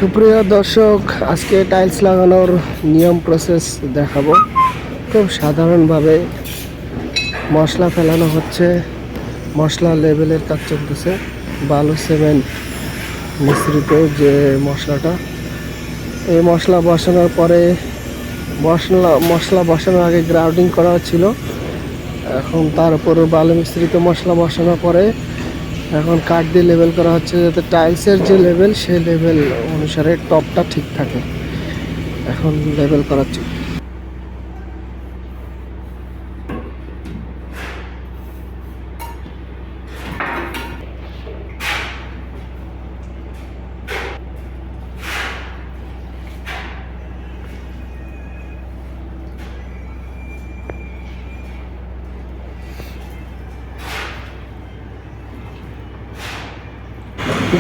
সুপ্রিয় দর্শক, আজকে টাইলস লাগানোর নিয়ম প্রসেস দেখাবো। খুব সাধারণভাবে মশলা ফেলানো হচ্ছে, মশলা লেবেলের কাজ চলতেছে। বালু সিমেন্ট মিশ্রিত যে মশলাটা, এই মশলা বসানোর পরে মশলা বসানোর আগে গ্রাউন্ডিং করা ছিল। এখন তার উপরে বালু মিশ্রিত মশলা বসানোর পরে এখন কাঠ দিয়ে লেবেল করা হচ্ছে, যাতে টাইলসের যে লেভেল সেই লেভেল অনুসারে টপটা ঠিক থাকে। এখন লেবেল করাচ্ছি।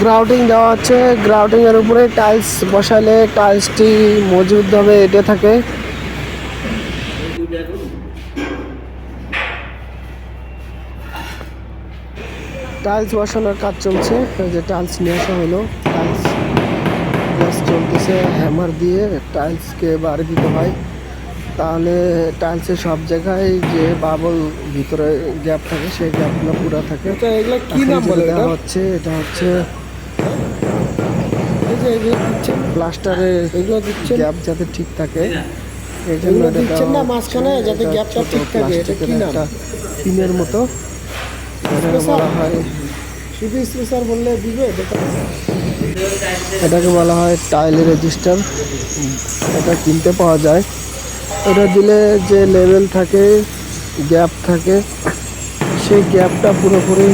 গ্রাউন্ডিং দেওয়া হচ্ছে। গ্রাউন্ডিং এর উপরে টাইলস বসালে টাইলসটি মজবুতভাবে এঁটে থাকে। টাইলস বসানোর কাজ চলছে। এই যে টাইলস নিয়ে আসা হলো, টাইলস চলতেছে। হ্যামার দিয়ে টাইলসকে বাড়ি দিতে হয়, তাহলে টাইলসের সব জায়গায় যে বাবল ভিতরে গ্যাপ থাকে সেই গ্যাপগুলো পুরো থাকে। এগুলো কি নাম বলে দেওয়া হচ্ছে? এটা হচ্ছে প্লাস্টারের এগুলো দিচ্ছেন গ্যাপ যাতে ঠিক থাকে, এই জন্য এগুলো দিচ্ছেন না মাঝখানে, যাতে গ্যাপটা ঠিক থাকে। এটা কি নাম? পিনের মতো বলা হয়। শুধু স্পেশাল বললে দিবে? এটাকে বলা হয় টাইল রেজিস্টার। এটা কিনতে পাওয়া যায়। এটা দিলে যে লেভেল থাকে, গ্যাপ থাকে, সেই গ্যাপটা পুরোপুরি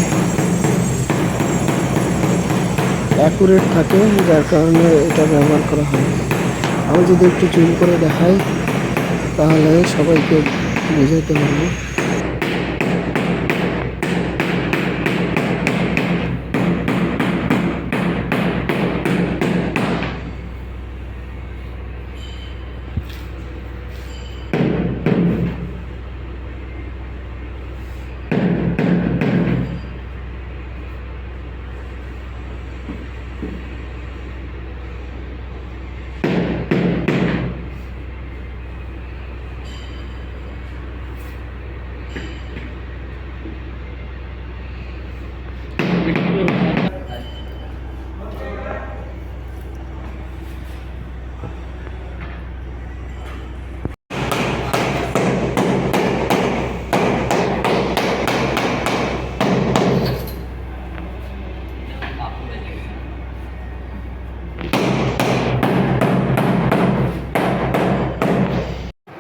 অ্যাকুরেট থাকে, যার কারণে এটা ব্যবহার করা হয়। আমি যদি একটু জুম করে দেখাই তাহলে সবাইকে বোঝাইতে পারবো।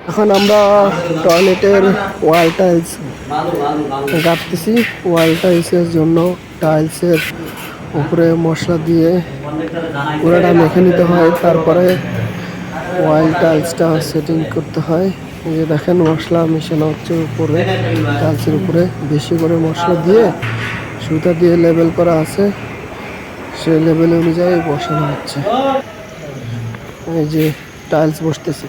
এখন আমরা টয়লেটের ওয়াল টাইলস গাঁথতেছি। ওয়াল টাইলসের জন্য টাইলসের উপরে মশলা দিয়ে পুরোটা মেখে নিতে হয়, তারপরে ওয়াল টাইলসটা সেটিং করতে হয়। এই যে দেখেন, মশলা মেশানো হচ্ছে উপরে, টাইলসের উপরে বেশি করে মশলা দিয়ে সুতা দিয়ে লেবেল করা আছে, সেই লেবেল অনুযায়ী বসানো হচ্ছে। এই যে টাইলস বসতেছে।